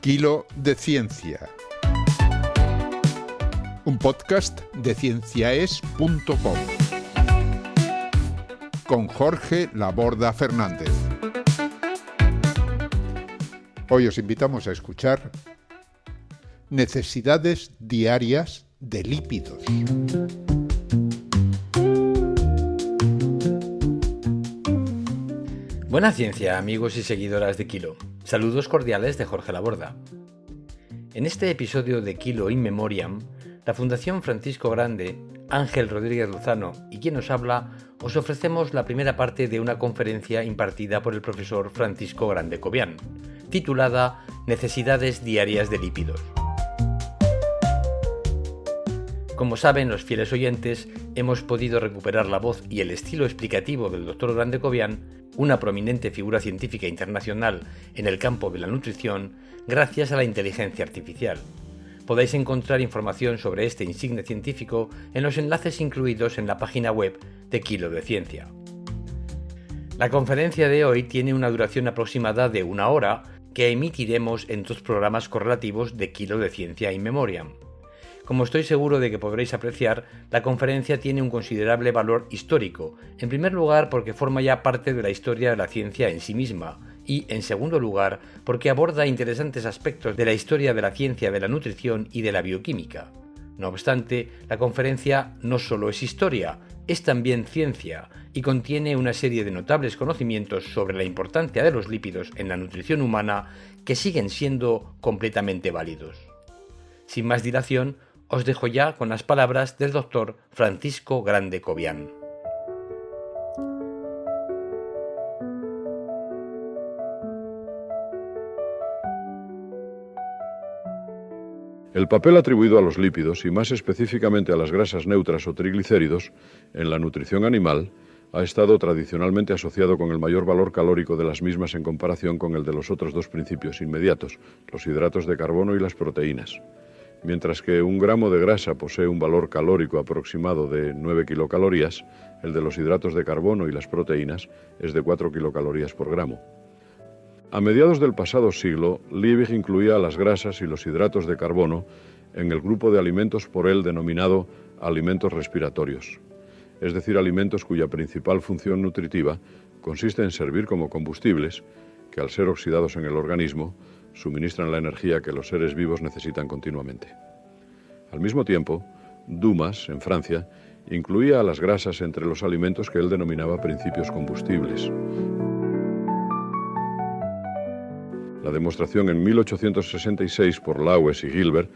Kilo de Ciencia, un podcast de cienciaes.com con Jorge Laborda Fernández. Hoy os invitamos a escuchar necesidades diarias de lípidos. Buena ciencia, amigos y seguidoras de Kilo. Saludos cordiales de Jorge Laborda. En este episodio de Kilo in Memoriam, la Fundación Francisco Grande, Ángel Rodríguez Lozano y quien nos habla, os ofrecemos la primera parte de una conferencia impartida por el profesor Francisco Grande Cobian, titulada Necesidades diarias de lípidos. Como saben los fieles oyentes, hemos podido recuperar la voz y el estilo explicativo del Dr. Grande Cobian, una prominente figura científica internacional en el campo de la nutrición, gracias a la inteligencia artificial. Podéis encontrar información sobre este insigne científico en los enlaces incluidos en la página web de Kilo de Ciencia. La conferencia de hoy tiene una duración aproximada de 1 hora que emitiremos en 2 programas correlativos de Kilo de Ciencia in Memoriam. Como estoy seguro de que podréis apreciar, la conferencia tiene un considerable valor histórico, en primer lugar porque forma ya parte de la historia de la ciencia en sí misma, y en segundo lugar porque aborda interesantes aspectos de la historia de la ciencia de la nutrición y de la bioquímica. No obstante, la conferencia no solo es historia, es también ciencia, y contiene una serie de notables conocimientos sobre la importancia de los lípidos en la nutrición humana que siguen siendo completamente válidos. Sin más dilación, os dejo ya con las palabras del Dr. Francisco Grande Cobian. El papel atribuido a los lípidos, y más específicamente a las grasas neutras o triglicéridos, en la nutrición animal, ha estado tradicionalmente asociado con el mayor valor calórico de las mismas en comparación con el de los otros 2 principios inmediatos, los hidratos de carbono y las proteínas. Mientras que 1 gramo de grasa posee un valor calórico aproximado de 9 kilocalorías, el de los hidratos de carbono y las proteínas es de 4 kilocalorías por gramo. A mediados del pasado siglo, Liebig incluía a las grasas y los hidratos de carbono en el grupo de alimentos por él denominado alimentos respiratorios, es decir, alimentos cuya principal función nutritiva consiste en servir como combustibles que, al ser oxidados en el organismo, suministran la energía que los seres vivos necesitan continuamente. Al mismo tiempo, Dumas, en Francia, incluía a las grasas entre los alimentos que él denominaba principios combustibles. La demostración en 1866 por Lawes y Gilbert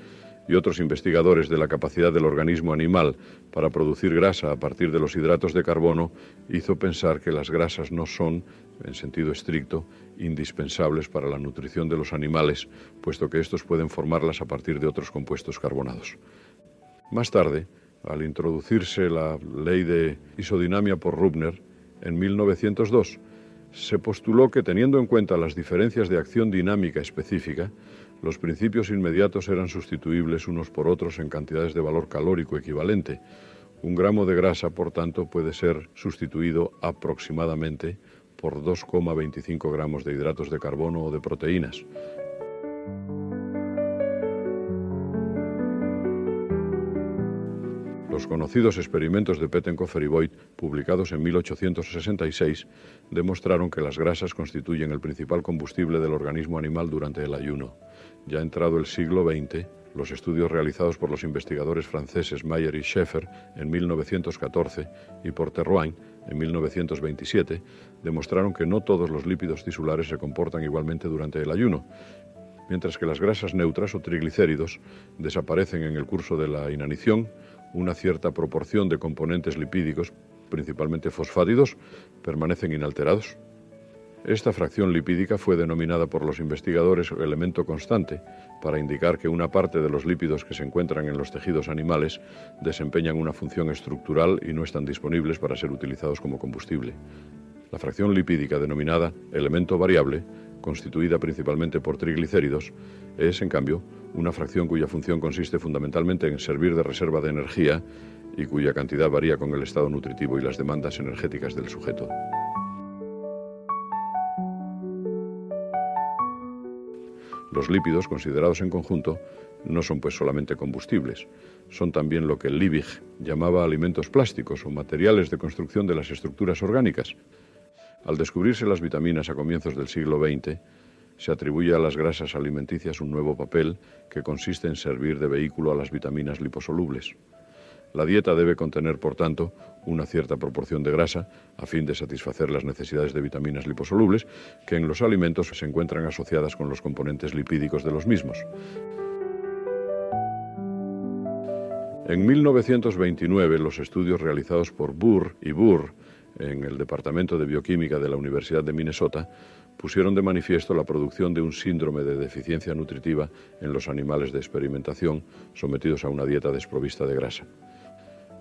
y otros investigadores de la capacidad del organismo animal para producir grasa a partir de los hidratos de carbono hizo pensar que las grasas no son, en sentido estricto, indispensables para la nutrición de los animales, puesto que estos pueden formarlas a partir de otros compuestos carbonados. Más tarde, al introducirse la ley de isodinamia por Rubner, en 1902, se postuló que, teniendo en cuenta las diferencias de acción dinámica específica, los principios inmediatos eran sustituibles unos por otros en cantidades de valor calórico equivalente. 1 gramo de grasa, por tanto, puede ser sustituido aproximadamente por 2,25 gramos de hidratos de carbono o de proteínas. Los conocidos experimentos de Pettenkofer y Voigt, publicados en 1866, demostraron que las grasas constituyen el principal combustible del organismo animal durante el ayuno. Ya entrado el siglo XX, los estudios realizados por los investigadores franceses Mayer y Schaeffer en 1914 y por Terrouin en 1927 demostraron que no todos los lípidos tisulares se comportan igualmente durante el ayuno, mientras que las grasas neutras o triglicéridos desaparecen en el curso de la inanición. Una cierta proporción de componentes lipídicos, principalmente fosfátidos, permanecen inalterados. Esta fracción lipídica fue denominada por los investigadores elemento constante, para indicar que una parte de los lípidos que se encuentran en los tejidos animales desempeñan una función estructural y no están disponibles para ser utilizados como combustible. La fracción lipídica denominada elemento variable, constituida principalmente por triglicéridos, es, en cambio, una fracción cuya función consiste fundamentalmente en servir de reserva de energía y cuya cantidad varía con el estado nutritivo y las demandas energéticas del sujeto. Los lípidos, considerados en conjunto, no son pues solamente combustibles, son también lo que Liebig llamaba alimentos plásticos o materiales de construcción de las estructuras orgánicas. Al descubrirse las vitaminas a comienzos del siglo XX, se atribuye a las grasas alimenticias un nuevo papel que consiste en servir de vehículo a las vitaminas liposolubles. La dieta debe contener, por tanto, una cierta proporción de grasa a fin de satisfacer las necesidades de vitaminas liposolubles que en los alimentos se encuentran asociadas con los componentes lipídicos de los mismos. En 1929, los estudios realizados por Burr y Burr en el Departamento de Bioquímica de la Universidad de Minnesota pusieron de manifiesto la producción de un síndrome de deficiencia nutritiva en los animales de experimentación sometidos a una dieta desprovista de grasa.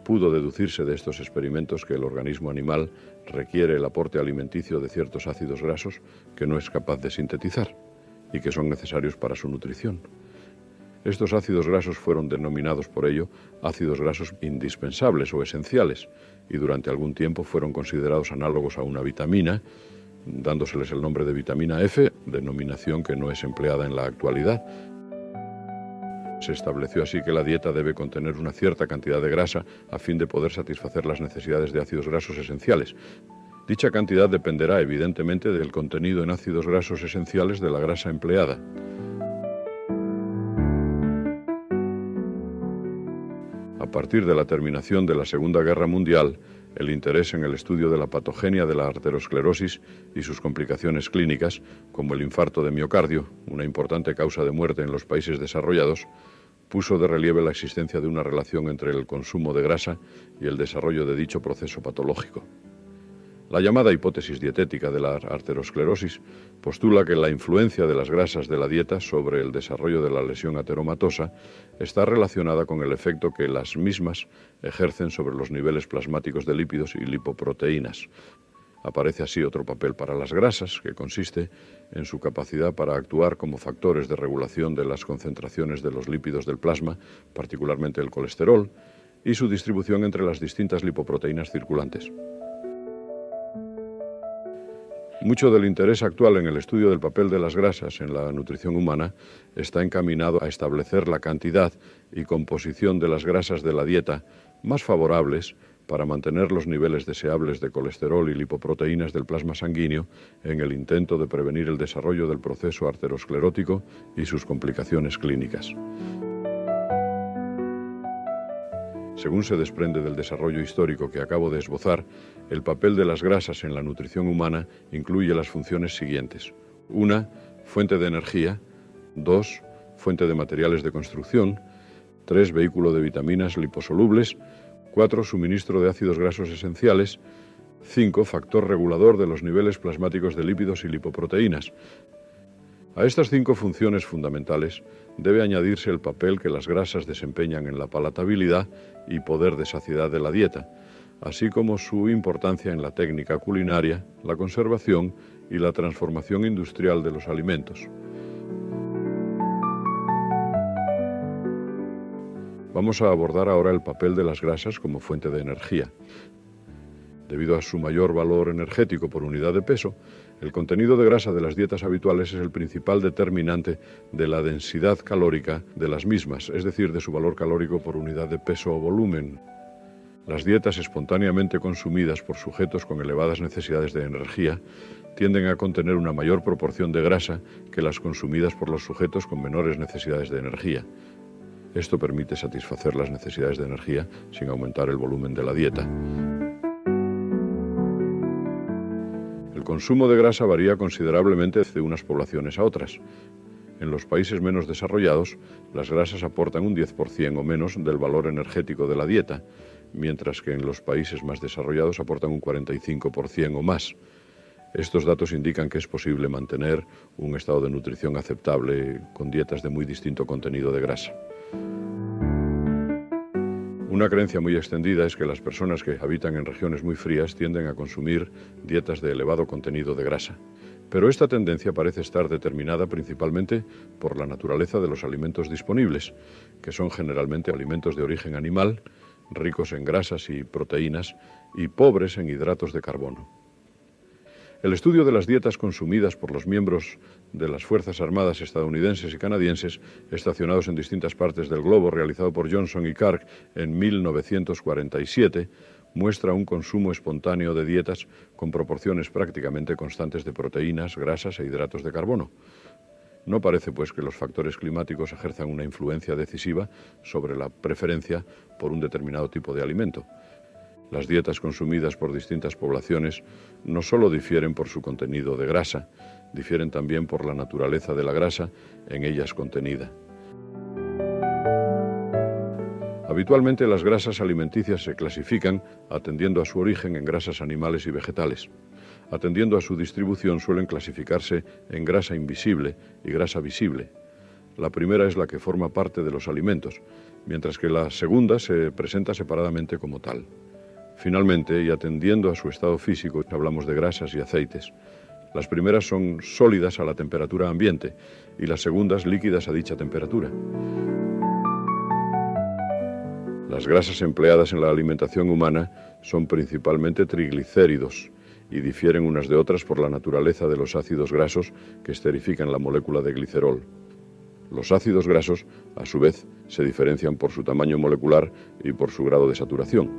Pudo deducirse de estos experimentos que el organismo animal requiere el aporte alimenticio de ciertos ácidos grasos que no es capaz de sintetizar y que son necesarios para su nutrición. Estos ácidos grasos fueron denominados por ello ácidos grasos indispensables o esenciales y durante algún tiempo fueron considerados análogos a una vitamina, dándoseles el nombre de vitamina F, denominación que no es empleada en la actualidad. Se estableció así que la dieta debe contener una cierta cantidad de grasa a fin de poder satisfacer las necesidades de ácidos grasos esenciales. Dicha cantidad dependerá evidentemente del contenido en ácidos grasos esenciales de la grasa empleada. A partir de la terminación de la Segunda Guerra Mundial, el interés en el estudio de la patogenia de la arteriosclerosis y sus complicaciones clínicas, como el infarto de miocardio, una importante causa de muerte en los países desarrollados, puso de relieve la existencia de una relación entre el consumo de grasa y el desarrollo de dicho proceso patológico. La llamada hipótesis dietética de la arteriosclerosis postula que la influencia de las grasas de la dieta sobre el desarrollo de la lesión ateromatosa está relacionada con el efecto que las mismas ejercen sobre los niveles plasmáticos de lípidos y lipoproteínas. Aparece así otro papel para las grasas, que consiste en su capacidad para actuar como factores de regulación de las concentraciones de los lípidos del plasma, particularmente el colesterol, y su distribución entre las distintas lipoproteínas circulantes. Mucho del interés actual en el estudio del papel de las grasas en la nutrición humana está encaminado a establecer la cantidad y composición de las grasas de la dieta más favorables para mantener los niveles deseables de colesterol y lipoproteínas del plasma sanguíneo en el intento de prevenir el desarrollo del proceso arteriosclerótico y sus complicaciones clínicas. Según se desprende del desarrollo histórico que acabo de esbozar, el papel de las grasas en la nutrición humana incluye las funciones siguientes. 1. Fuente de energía. 2. Fuente de materiales de construcción. 3. Vehículo de vitaminas liposolubles. 4. Suministro de ácidos grasos esenciales. 5. Factor regulador de los niveles plasmáticos de lípidos y lipoproteínas. A estas 5 funciones fundamentales debe añadirse el papel que las grasas desempeñan en la palatabilidad y poder de saciedad de la dieta, así como su importancia en la técnica culinaria, la conservación y la transformación industrial de los alimentos. Vamos a abordar ahora el papel de las grasas como fuente de energía. Debido a su mayor valor energético por unidad de peso, el contenido de grasa de las dietas habituales es el principal determinante de la densidad calórica de las mismas, es decir, de su valor calórico por unidad de peso o volumen. Las dietas espontáneamente consumidas por sujetos con elevadas necesidades de energía tienden a contener una mayor proporción de grasa que las consumidas por los sujetos con menores necesidades de energía. Esto permite satisfacer las necesidades de energía sin aumentar el volumen de la dieta. El consumo de grasa varía considerablemente de unas poblaciones a otras. En los países menos desarrollados, las grasas aportan un 10% o menos del valor energético de la dieta, mientras que en los países más desarrollados aportan un 45% o más. Estos datos indican que es posible mantener un estado de nutrición aceptable con dietas de muy distinto contenido de grasa. Una creencia muy extendida es que las personas que habitan en regiones muy frías tienden a consumir dietas de elevado contenido de grasa. Pero esta tendencia parece estar determinada principalmente por la naturaleza de los alimentos disponibles, que son generalmente alimentos de origen animal, ricos en grasas y proteínas y pobres en hidratos de carbono. El estudio de las dietas consumidas por los miembros de las Fuerzas Armadas estadounidenses y canadienses estacionados en distintas partes del globo, realizado por Johnson y Clark en 1947, muestra un consumo espontáneo de dietas con proporciones prácticamente constantes de proteínas, grasas e hidratos de carbono. No parece, pues, que los factores climáticos ejerzan una influencia decisiva sobre la preferencia por un determinado tipo de alimento. Las dietas consumidas por distintas poblaciones no solo difieren por su contenido de grasa, difieren también por la naturaleza de la grasa en ellas contenida. Habitualmente las grasas alimenticias se clasifican atendiendo a su origen en grasas animales y vegetales. Atendiendo a su distribución suelen clasificarse en grasa invisible y grasa visible. La primera es la que forma parte de los alimentos, mientras que la segunda se presenta separadamente como tal. Finalmente, y atendiendo a su estado físico, hablamos de grasas y aceites. Las primeras son sólidas a la temperatura ambiente y las segundas líquidas a dicha temperatura. Las grasas empleadas en la alimentación humana son principalmente triglicéridos y difieren unas de otras por la naturaleza de los ácidos grasos que esterifican la molécula de glicerol. Los ácidos grasos, a su vez, se diferencian por su tamaño molecular y por su grado de saturación.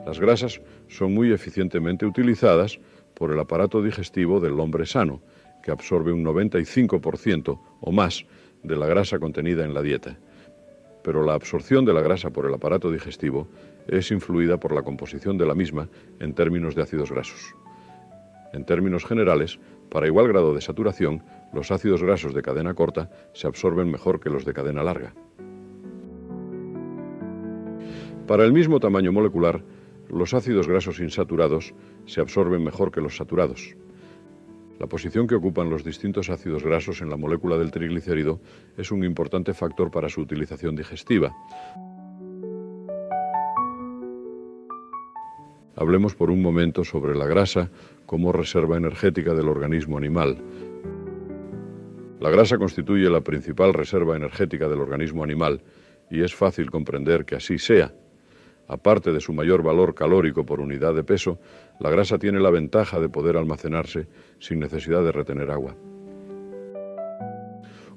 Las grasas son muy eficientemente utilizadas por el aparato digestivo del hombre sano, que absorbe un 95% o más de la grasa contenida en la dieta. Pero la absorción de la grasa por el aparato digestivo es influida por la composición de la misma en términos de ácidos grasos. En términos generales, para igual grado de saturación, los ácidos grasos de cadena corta se absorben mejor que los de cadena larga. Para el mismo tamaño molecular, los ácidos grasos insaturados se absorben mejor que los saturados. La posición que ocupan los distintos ácidos grasos en la molécula del triglicérido es un importante factor para su utilización digestiva. Hablemos por un momento sobre la grasa como reserva energética del organismo animal. La grasa constituye la principal reserva energética del organismo animal y es fácil comprender que así sea. Aparte de su mayor valor calórico por unidad de peso, la grasa tiene la ventaja de poder almacenarse sin necesidad de retener agua.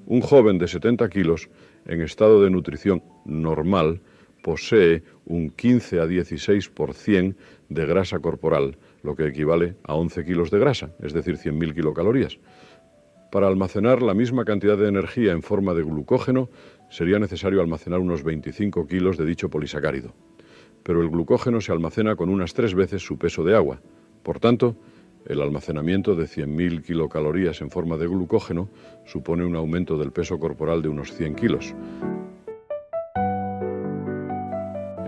Un joven de 70 kilos, en estado de nutrición normal, posee un 15 a 16% de grasa corporal, lo que equivale a 11 kilos de grasa, es decir, 100.000 kilocalorías. Para almacenar la misma cantidad de energía en forma de glucógeno, sería necesario almacenar unos 25 kilos de dicho polisacárido. Pero el glucógeno se almacena con unas 3 veces su peso de agua. Por tanto, el almacenamiento de 100.000 kilocalorías en forma de glucógeno supone un aumento del peso corporal de unos 100 kilos.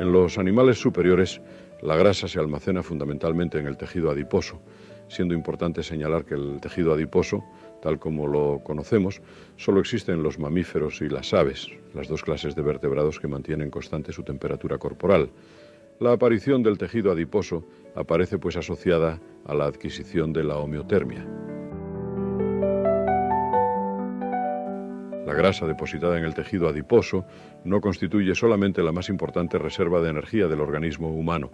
En los animales superiores, la grasa se almacena fundamentalmente en el tejido adiposo, siendo importante señalar que el tejido adiposo, tal como lo conocemos, solo existe en los mamíferos y las aves, las dos clases de vertebrados que mantienen constante su temperatura corporal. La aparición del tejido adiposo aparece pues asociada a la adquisición de la homeotermia. La grasa depositada en el tejido adiposo no constituye solamente la más importante reserva de energía del organismo humano,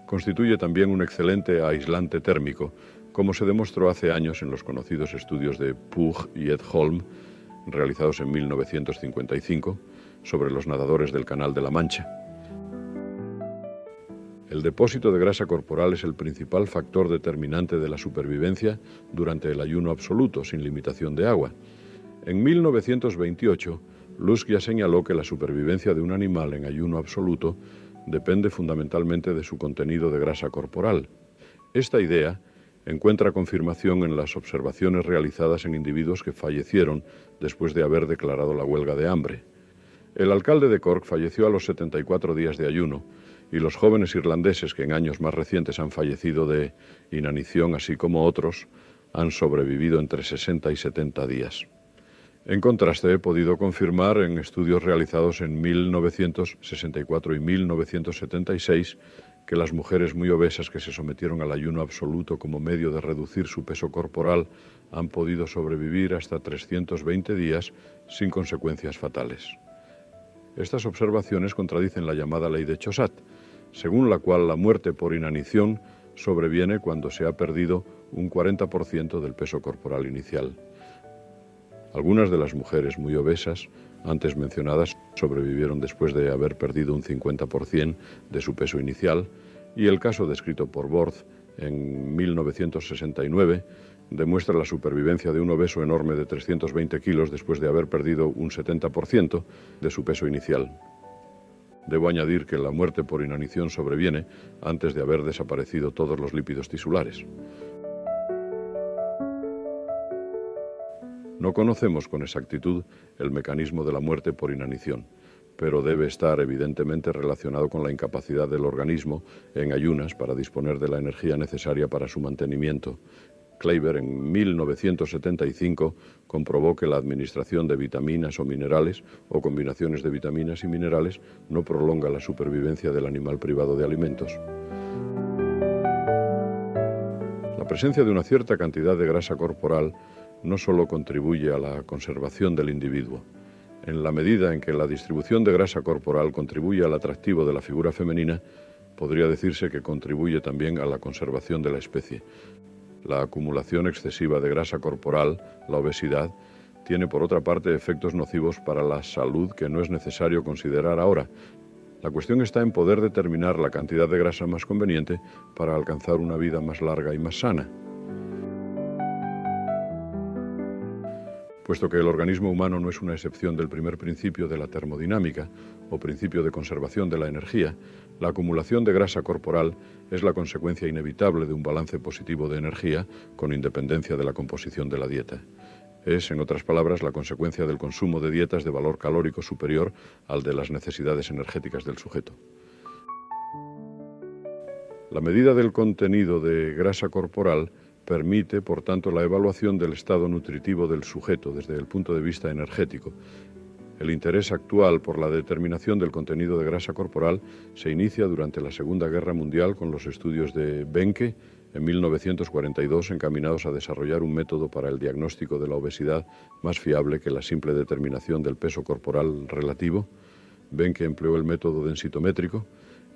constituye también un excelente aislante térmico, como se demostró hace años en los conocidos estudios de Pugh y Edholm, realizados en 1955, sobre los nadadores del Canal de la Mancha. El depósito de grasa corporal es el principal factor determinante de la supervivencia durante el ayuno absoluto, sin limitación de agua. En 1928, Lusk ya señaló que la supervivencia de un animal en ayuno absoluto depende fundamentalmente de su contenido de grasa corporal. Esta idea encuentra confirmación en las observaciones realizadas en individuos que fallecieron después de haber declarado la huelga de hambre. El alcalde de Cork falleció a los 74 días de ayuno, y los jóvenes irlandeses que en años más recientes han fallecido de inanición, así como otros, han sobrevivido entre 60 y 70 días. En contraste, he podido confirmar en estudios realizados en 1964 y 1976 que las mujeres muy obesas que se sometieron al ayuno absoluto como medio de reducir su peso corporal han podido sobrevivir hasta 320 días sin consecuencias fatales. Estas observaciones contradicen la llamada ley de Chaussat, según la cual la muerte por inanición sobreviene cuando se ha perdido un 40% del peso corporal inicial. Algunas de las mujeres muy obesas, antes mencionadas, sobrevivieron después de haber perdido un 50% de su peso inicial, y el caso descrito por Borth en 1969 demuestra la supervivencia de un obeso enorme de 320 kilos después de haber perdido un 70% de su peso inicial. Debo añadir que la muerte por inanición sobreviene antes de haber desaparecido todos los lípidos tisulares. No conocemos con exactitud el mecanismo de la muerte por inanición, pero debe estar evidentemente relacionado con la incapacidad del organismo en ayunas para disponer de la energía necesaria para su mantenimiento. Kleiber en 1975 comprobó que la administración de vitaminas o minerales o combinaciones de vitaminas y minerales no prolonga la supervivencia del animal privado de alimentos. La presencia de una cierta cantidad de grasa corporal no solo contribuye a la conservación del individuo. En la medida en que la distribución de grasa corporal contribuye al atractivo de la figura femenina, podría decirse que contribuye también a la conservación de la especie. La acumulación excesiva de grasa corporal, la obesidad, tiene por otra parte efectos nocivos para la salud que no es necesario considerar ahora. La cuestión está en poder determinar la cantidad de grasa más conveniente para alcanzar una vida más larga y más sana. Puesto que el organismo humano no es una excepción del primer principio de la termodinámica o principio de conservación de la energía, la acumulación de grasa corporal es la consecuencia inevitable de un balance positivo de energía con independencia de la composición de la dieta. Es, en otras palabras, la consecuencia del consumo de dietas de valor calórico superior al de las necesidades energéticas del sujeto. La medida del contenido de grasa corporal permite, por tanto, la evaluación del estado nutritivo del sujeto desde el punto de vista energético. El interés actual por la determinación del contenido de grasa corporal se inicia durante la Segunda Guerra Mundial con los estudios de Benke en 1942, encaminados a desarrollar un método para el diagnóstico de la obesidad más fiable que la simple determinación del peso corporal relativo. Benke empleó el método densitométrico,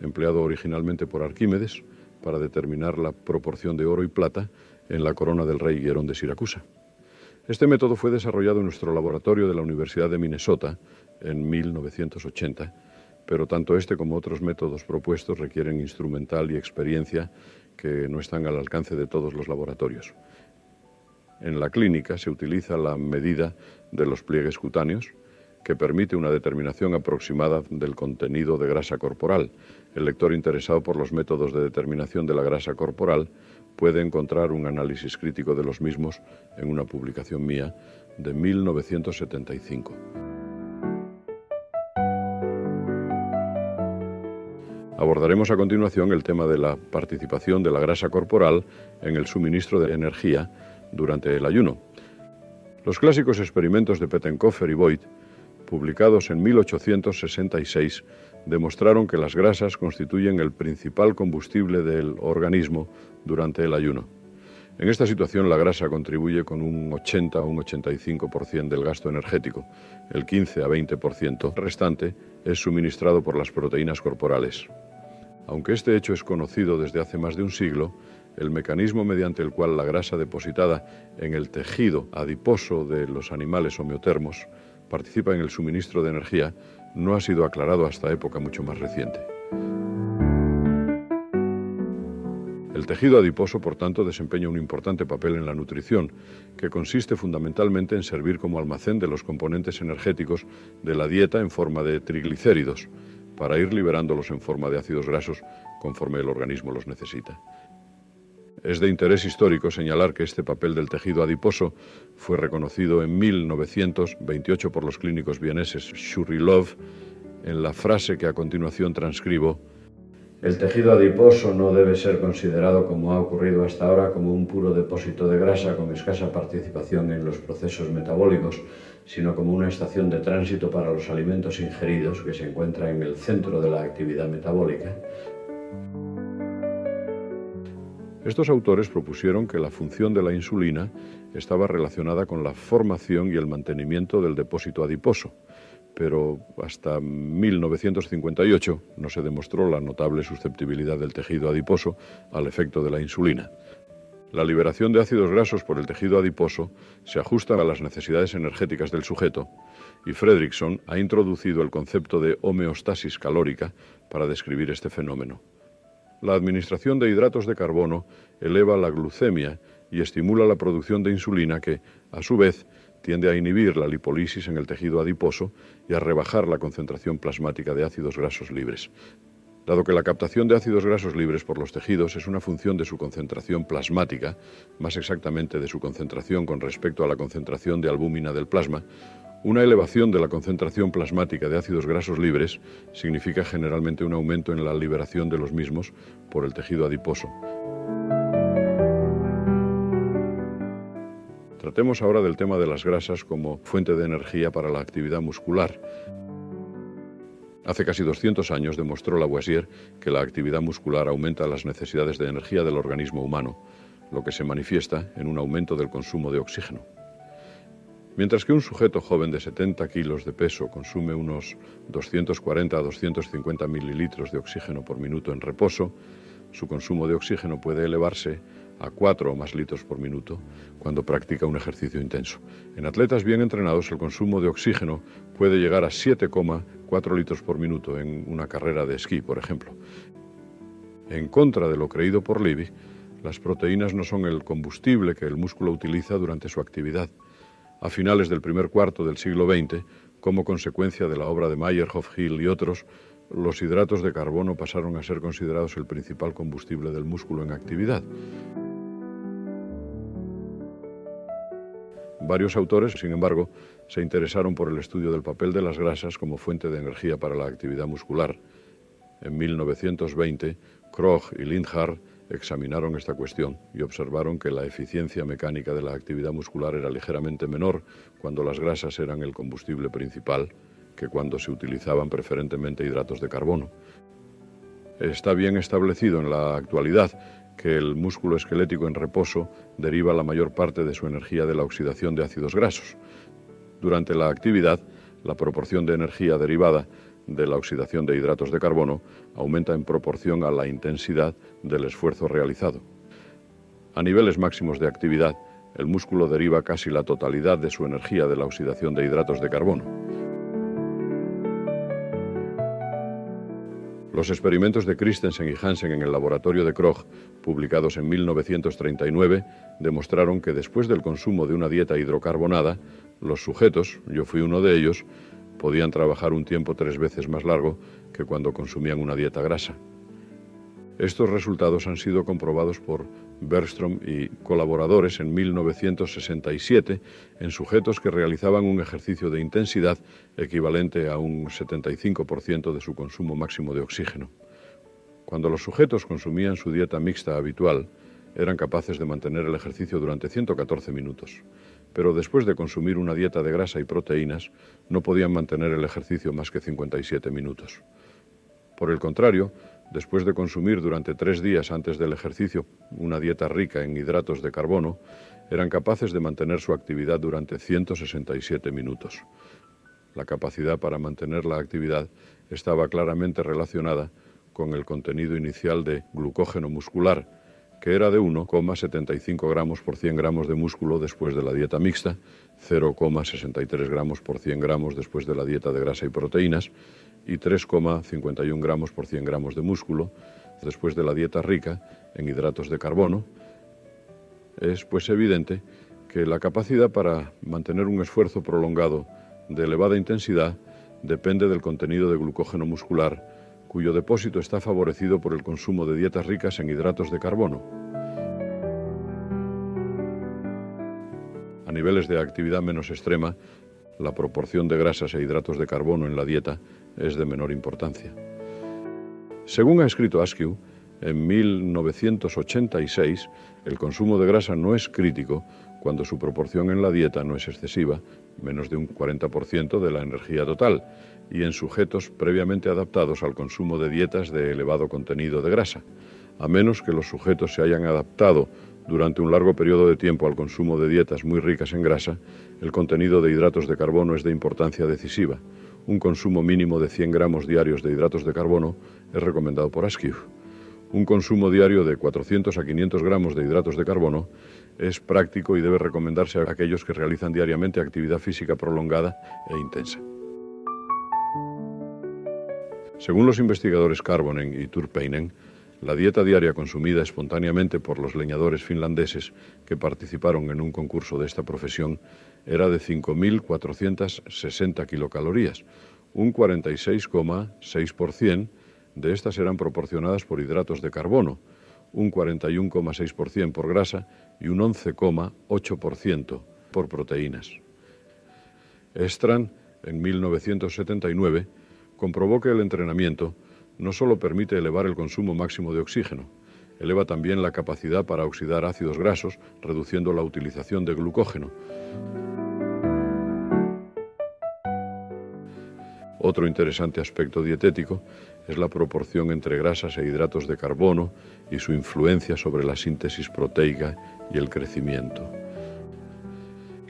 empleado originalmente por Arquímedes, para determinar la proporción de oro y plata en la corona del rey Hierón de Siracusa. Este método fue desarrollado en nuestro laboratorio de la Universidad de Minnesota en 1980, pero tanto este como otros métodos propuestos requieren instrumental y experiencia que no están al alcance de todos los laboratorios. En la clínica se utiliza la medida de los pliegues cutáneos, que permite una determinación aproximada del contenido de grasa corporal. El lector interesado por los métodos de determinación de la grasa corporal puede encontrar un análisis crítico de los mismos en una publicación mía de 1975. Abordaremos a continuación el tema de la participación de la grasa corporal en el suministro de energía durante el ayuno. Los clásicos experimentos de Pettenkofer y Voigt, publicados en 1866, demostraron que las grasas constituyen el principal combustible del organismo durante el ayuno. En esta situación, la grasa contribuye con un 80 o un 85% del gasto energético. El 15 a 20% restante es suministrado por las proteínas corporales. Aunque este hecho es conocido desde hace más de un siglo, el mecanismo mediante el cual la grasa depositada en el tejido adiposo de los animales homeotermos participa en el suministro de energía no ha sido aclarado hasta época mucho más reciente. El tejido adiposo, por tanto, desempeña un importante papel en la nutrición, que consiste fundamentalmente en servir como almacén de los componentes energéticos de la dieta en forma de triglicéridos, para ir liberándolos en forma de ácidos grasos conforme el organismo los necesita. Es de interés histórico señalar que este papel del tejido adiposo fue reconocido en 1928 por los clínicos vieneses Shurilov en la frase que a continuación transcribo: el tejido adiposo no debe ser considerado, como ha ocurrido hasta ahora, como un puro depósito de grasa con escasa participación en los procesos metabólicos, sino como una estación de tránsito para los alimentos ingeridos que se encuentra en el centro de la actividad metabólica. Estos autores propusieron que la función de la insulina estaba relacionada con la formación y el mantenimiento del depósito adiposo, pero hasta 1958 no se demostró la notable susceptibilidad del tejido adiposo al efecto de la insulina. La liberación de ácidos grasos por el tejido adiposo se ajusta a las necesidades energéticas del sujeto, y Fredrickson ha introducido el concepto de homeostasis calórica para describir este fenómeno. La administración de hidratos de carbono eleva la glucemia y estimula la producción de insulina que, a su vez, tiende a inhibir la lipólisis en el tejido adiposo y a rebajar la concentración plasmática de ácidos grasos libres. Dado que la captación de ácidos grasos libres por los tejidos es una función de su concentración plasmática, más exactamente de su concentración con respecto a la concentración de albúmina del plasma, una elevación de la concentración plasmática de ácidos grasos libres significa generalmente un aumento en la liberación de los mismos por el tejido adiposo. Tratemos ahora del tema de las grasas como fuente de energía para la actividad muscular. Hace casi 200 años demostró Lavoisier que la actividad muscular aumenta las necesidades de energía del organismo humano, lo que se manifiesta en un aumento del consumo de oxígeno. Mientras que un sujeto joven de 70 kilos de peso consume unos 240 a 250 mililitros de oxígeno por minuto en reposo, su consumo de oxígeno puede elevarse a 4 o más litros por minuto cuando practica un ejercicio intenso. En atletas bien entrenados, el consumo de oxígeno puede llegar a 7,4 litros por minuto en una carrera de esquí, por ejemplo. En contra de lo creído por Levy, las proteínas no son el combustible que el músculo utiliza durante su actividad. A finales del primer cuarto del siglo XX, como consecuencia de la obra de Meyerhoff, Hill y otros, los hidratos de carbono pasaron a ser considerados el principal combustible del músculo en actividad. Varios autores, sin embargo, se interesaron por el estudio del papel de las grasas como fuente de energía para la actividad muscular. En 1920, Krog y Lindhard examinaron esta cuestión y observaron que la eficiencia mecánica de la actividad muscular era ligeramente menor cuando las grasas eran el combustible principal que cuando se utilizaban preferentemente hidratos de carbono. Está bien establecido en la actualidad que el músculo esquelético en reposo deriva la mayor parte de su energía de la oxidación de ácidos grasos. Durante la actividad, la proporción de energía derivada de la oxidación de hidratos de carbono aumenta en proporción a la intensidad del esfuerzo realizado. A niveles máximos de actividad, el músculo deriva casi la totalidad de su energía de la oxidación de hidratos de carbono. Los experimentos de Christensen y Hansen en el laboratorio de Krog, publicados en 1939, demostraron que después del consumo de una dieta hidrocarbonada, los sujetos, yo fui uno de ellos, podían trabajar un tiempo 3 veces más largo que cuando consumían una dieta grasa. Estos resultados han sido comprobados por Bergström y colaboradores en 1967 en sujetos que realizaban un ejercicio de intensidad equivalente a un 75% de su consumo máximo de oxígeno. Cuando los sujetos consumían su dieta mixta habitual, eran capaces de mantener el ejercicio durante 114 minutos, pero después de consumir una dieta de grasa y proteínas, no podían mantener el ejercicio más que 57 minutos. Por el contrario, después de consumir durante 3 días antes del ejercicio una dieta rica en hidratos de carbono, eran capaces de mantener su actividad durante 167 minutos. La capacidad para mantener la actividad estaba claramente relacionada con el contenido inicial de glucógeno muscular, que era de 1,75 gramos por 100 gramos de músculo después de la dieta mixta, 0,63 gramos por 100 gramos después de la dieta de grasa y proteínas, y 3,51 gramos por 100 gramos de músculo después de la dieta rica en hidratos de carbono. Es pues evidente que la capacidad para mantener un esfuerzo prolongado de elevada intensidad depende del contenido de glucógeno muscular, cuyo depósito está favorecido por el consumo de dietas ricas en hidratos de carbono. A niveles de actividad menos extrema, la proporción de grasas e hidratos de carbono en la dieta es de menor importancia. Según ha escrito Askew, en 1986, el consumo de grasa no es crítico cuando su proporción en la dieta no es excesiva, menos de un 40% de la energía total, y en sujetos previamente adaptados al consumo de dietas de elevado contenido de grasa, a menos que los sujetos se hayan adaptado durante un largo periodo de tiempo al consumo de dietas muy ricas en grasa, el contenido de hidratos de carbono es de importancia decisiva. un consumo mínimo de 100 gramos diarios de hidratos de carbono es recomendado por Askew. Un consumo diario de 400 a 500 gramos de hidratos de carbono es práctico y debe recomendarse a aquellos que realizan diariamente actividad física prolongada e intensa. Según los investigadores Karvonen y Turpeinen, la dieta diaria consumida espontáneamente por los leñadores finlandeses que participaron en un concurso de esta profesión era de 5.460 kilocalorías. Un 46,6% de estas eran proporcionadas por hidratos de carbono, un 41,6% por grasa y un 11,8% por proteínas. Strand, en 1979, comprobó que el entrenamiento no solo permite elevar el consumo máximo de oxígeno, eleva también la capacidad para oxidar ácidos grasos, reduciendo la utilización de glucógeno. Otro interesante aspecto dietético es la proporción entre grasas e hidratos de carbono y su influencia sobre la síntesis proteica y el crecimiento.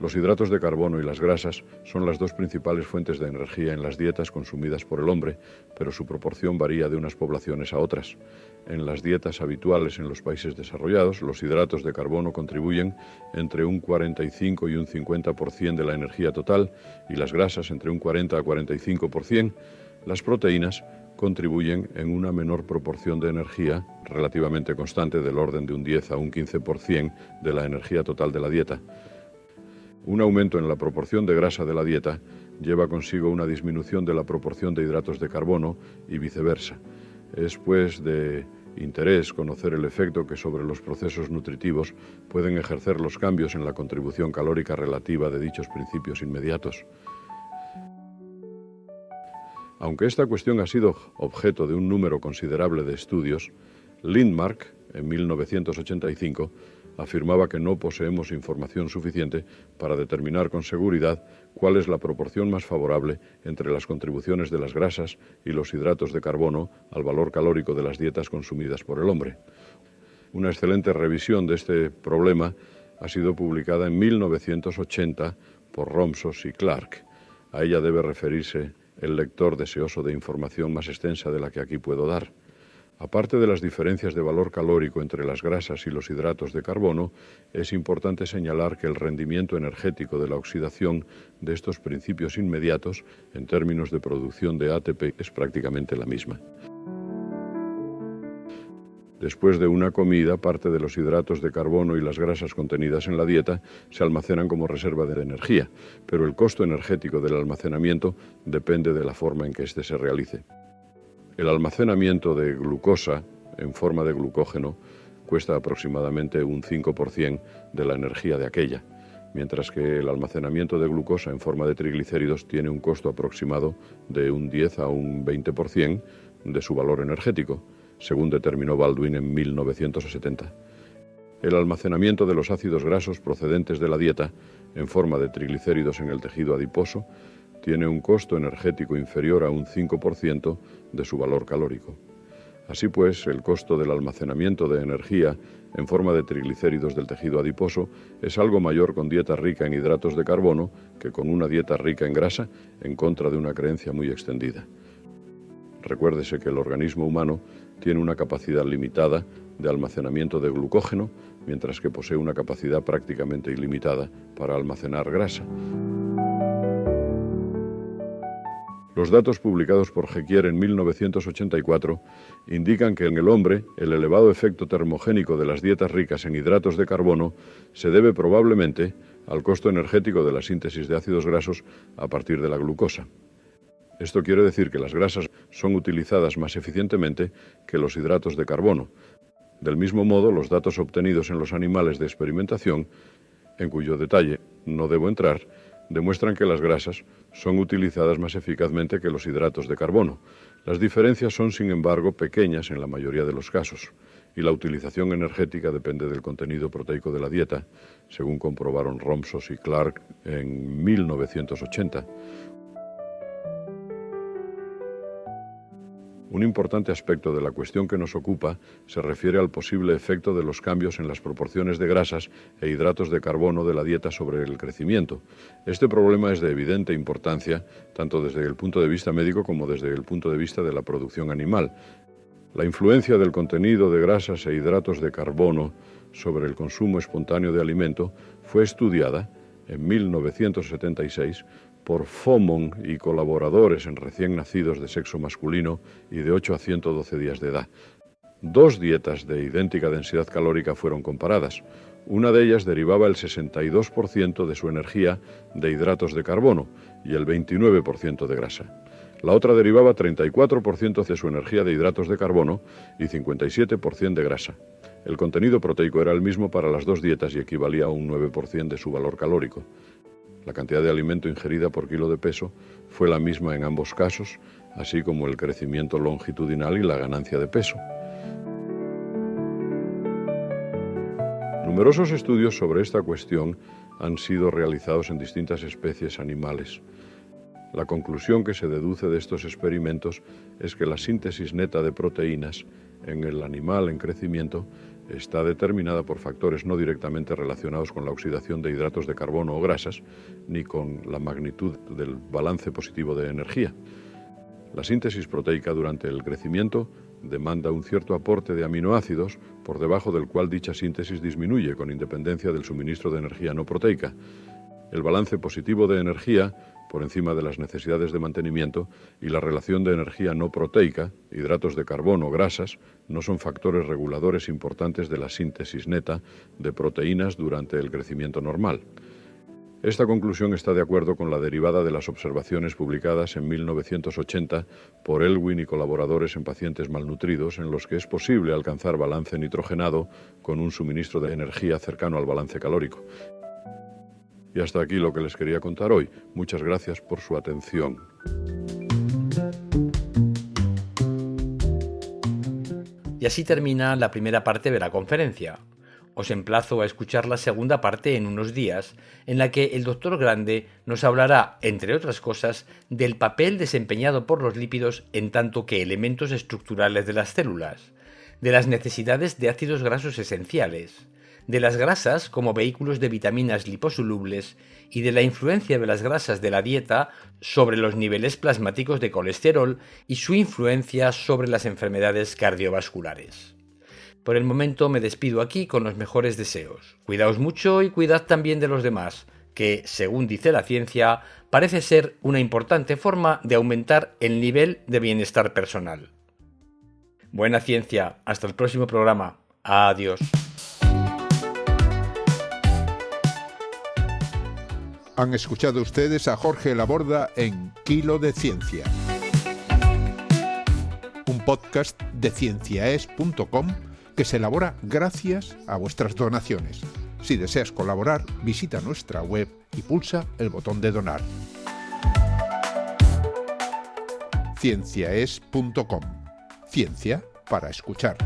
Los hidratos de carbono y las grasas son las dos principales fuentes de energía en las dietas consumidas por el hombre, pero su proporción varía de unas poblaciones a otras. En las dietas habituales en los países desarrollados, los hidratos de carbono contribuyen entre un 45 y un 50% de la energía total y las grasas entre un 40 a 45%. Las proteínas contribuyen en una menor proporción de energía, relativamente constante, del orden de un 10 a un 15% de la energía total de la dieta. Un aumento en la proporción de grasa de la dieta lleva consigo una disminución de la proporción de hidratos de carbono y viceversa. Es, pues, de interés conocer el efecto que sobre los procesos nutritivos pueden ejercer los cambios en la contribución calórica relativa de dichos principios inmediatos. Aunque esta cuestión ha sido objeto de un número considerable de estudios, Lindmark, en 1985, afirmaba que no poseemos información suficiente para determinar con seguridad cuál es la proporción más favorable entre las contribuciones de las grasas y los hidratos de carbono al valor calórico de las dietas consumidas por el hombre. Una excelente revisión de este problema ha sido publicada en 1980 por Romsos y Clark. A ella debe referirse el lector deseoso de información más extensa de la que aquí puedo dar. Aparte de las diferencias de valor calórico entre las grasas y los hidratos de carbono, es importante señalar que el rendimiento energético de la oxidación de estos principios inmediatos, en términos de producción de ATP, es prácticamente la misma. Después de una comida, parte de los hidratos de carbono y las grasas contenidas en la dieta se almacenan como reserva de energía, pero el costo energético del almacenamiento depende de la forma en que éste se realice. El almacenamiento de glucosa en forma de glucógeno cuesta aproximadamente un 5% de la energía de aquella, mientras que el almacenamiento de glucosa en forma de triglicéridos tiene un costo aproximado de un 10 a un 20% de su valor energético, según determinó Baldwin en 1970. El almacenamiento de los ácidos grasos procedentes de la dieta en forma de triglicéridos en el tejido adiposo tiene un costo energético inferior a un 5% de su valor calórico. Así pues, el costo del almacenamiento de energía en forma de triglicéridos del tejido adiposo es algo mayor con dieta rica en hidratos de carbono que con una dieta rica en grasa, en contra de una creencia muy extendida. Recuérdese que el organismo humano tiene una capacidad limitada de almacenamiento de glucógeno, mientras que posee una capacidad prácticamente ilimitada para almacenar grasa. Los datos publicados por Jequier en 1984 indican que en el hombre el elevado efecto termogénico de las dietas ricas en hidratos de carbono se debe probablemente al costo energético de la síntesis de ácidos grasos a partir de la glucosa. Esto quiere decir que las grasas son utilizadas más eficientemente que los hidratos de carbono. Del mismo modo, los datos obtenidos en los animales de experimentación, en cuyo detalle no debo entrar, demuestran que las grasas son utilizadas más eficazmente que los hidratos de carbono. Las diferencias son, sin embargo, pequeñas en la mayoría de los casos, y la utilización energética depende del contenido proteico de la dieta, según comprobaron Romsos y Clark en 1980. Un importante aspecto de la cuestión que nos ocupa se refiere al posible efecto de los cambios en las proporciones de grasas e hidratos de carbono de la dieta sobre el crecimiento. Este problema es de evidente importancia, tanto desde el punto de vista médico como desde el punto de vista de la producción animal. La influencia del contenido de grasas e hidratos de carbono sobre el consumo espontáneo de alimento fue estudiada en 1976 por Fomon y colaboradores en recién nacidos de sexo masculino y de 8 a 112 días de edad. 2 dietas de idéntica densidad calórica fueron comparadas. Una de ellas derivaba el 62% de su energía de hidratos de carbono y el 29% de grasa. La otra derivaba 34% de su energía de hidratos de carbono y 57% de grasa. El contenido proteico era el mismo para las 2 dietas y equivalía a un 9% de su valor calórico. La cantidad de alimento ingerida por kilo de peso fue la misma en ambos casos, así como el crecimiento longitudinal y la ganancia de peso. Numerosos estudios sobre esta cuestión han sido realizados en distintas especies animales. La conclusión que se deduce de estos experimentos es que la síntesis neta de proteínas en el animal en crecimiento está determinada por factores no directamente relacionados con la oxidación de hidratos de carbono o grasas, ni con la magnitud del balance positivo de energía. La síntesis proteica durante el crecimiento demanda un cierto aporte de aminoácidos, por debajo del cual dicha síntesis disminuye con independencia del suministro de energía no proteica. El balance positivo de energía, por encima de las necesidades de mantenimiento, y la relación de energía no proteica, hidratos de carbono, grasas, no son factores reguladores importantes de la síntesis neta de proteínas durante el crecimiento normal. Esta conclusión está de acuerdo con la derivada de las observaciones publicadas en 1980 por Elwin y colaboradores en pacientes malnutridos, en los que es posible alcanzar balance nitrogenado con un suministro de energía cercano al balance calórico. Y hasta aquí lo que les quería contar hoy. Muchas gracias por su atención. Y así termina la primera parte de la conferencia. Os emplazo a escuchar la segunda parte en unos días, en la que el Dr. Grande nos hablará, entre otras cosas, del papel desempeñado por los lípidos en tanto que elementos estructurales de las células, de las necesidades de ácidos grasos esenciales, de las grasas como vehículos de vitaminas liposolubles y de la influencia de las grasas de la dieta sobre los niveles plasmáticos de colesterol y su influencia sobre las enfermedades cardiovasculares. Por el momento me despido aquí con los mejores deseos. Cuidaos mucho y cuidad también de los demás, que, según dice la ciencia, parece ser una importante forma de aumentar el nivel de bienestar personal. Buena ciencia, hasta el próximo programa. Adiós. Han escuchado ustedes a Jorge Laborda en Kilo de Ciencia, un podcast de cienciaes.com que se elabora gracias a vuestras donaciones. Si deseas colaborar, visita nuestra web y pulsa el botón de donar. cienciaes.com. Ciencia para escuchar.